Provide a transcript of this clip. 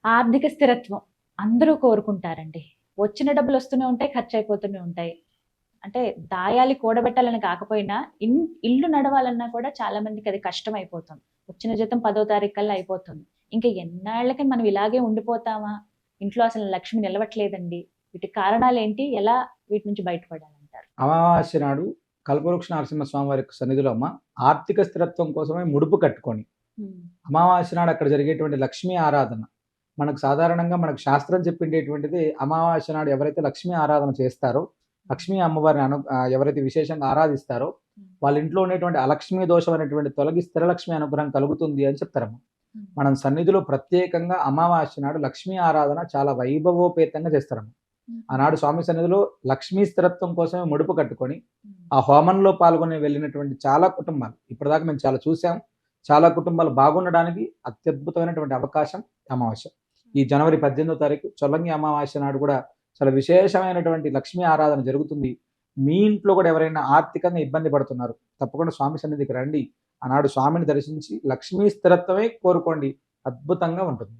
ఆర్థిక స్థిరత్వం అందరూ కోరుకుంటారండి. వచ్చిన డబ్బులు వస్తూనే ఉంటాయి, ఖర్చయిపోతూనే ఉంటాయి. అంటే దాయాలి, కూడబెట్టాలని కాకపోయినా ఇల్లు నడవాలన్నా కూడా చాలా మందికి అది కష్టమైపోతుంది. వచ్చిన జీతం 10వ తారీఖు కల్లా అయిపోతుంది. ఇంక ఎన్నాళ్ళకి మనం ఇలాగే ఉండిపోతామా? ఇంట్లో అసలు లక్ష్మి నిలవట్లేదండి. వీటికి కారణాలేంటి? ఎలా వీటి నుంచి బయటపడాలంటారు? అమావాస్య నాడు కల్పవృక్ష నరసింహస్వామి వారి యొక్క సన్నిధిలో అమ్మ ఆర్థిక స్థిరత్వం కోసమే ముడుపు కట్టుకొని హ్మ్. అమావాస్య నాడు అక్కడ జరిగేటువంటి లక్ష్మీ ఆరాధన మనకు సాధారణంగా మనకు శాస్త్రం చెప్పిండేటువంటిది అమావాస్య నాడు ఎవరైతే లక్ష్మీ ఆరాధన చేస్తారో లక్ష్మీ అమ్మవారిని ఎవరైతే విశేషంగా ఆరాధిస్తారో వాళ్ళ ఇంట్లో ఉన్నటువంటి అలక్ష్మీ దోషం అనేటువంటి తొలగి స్థిరలక్ష్మి అనుగ్రహం కలుగుతుంది అని చెప్తారమ్మ. మనం సన్నిధిలో ప్రత్యేకంగా అమావాస్య నాడు లక్ష్మీ ఆరాధన చాలా వైభవోపేతంగా చేస్తారమ్మ. ఆనాడు స్వామి సన్నిధిలో లక్ష్మీ స్థిరత్వం కోసమే ముడుపు కట్టుకొని ఆ హోమంలో పాల్గొని వెళ్ళినటువంటి చాలా కుటుంబాలు ఇప్పటిదాకా మేము చాలా చూసాం. చాలా కుటుంబాలు బాగుండడానికి అత్యద్భుతమైనటువంటి అవకాశం అమావాస్య. ఈ జనవరి 18వ తారీఖు చొల్లంగి అమావాస్య నాడు కూడా చాలా విశేషమైనటువంటి లక్ష్మీ ఆరాధన జరుగుతుంది. మీ ఇంట్లో కూడా ఎవరైనా ఆర్థికంగా ఇబ్బంది పడుతున్నారు, తప్పకుండా స్వామి సన్నిధికి రండి. ఆనాడు స్వామిని దర్శించి లక్ష్మీ స్థిరత్వమే కోరుకోండి. అద్భుతంగా ఉంటుంది.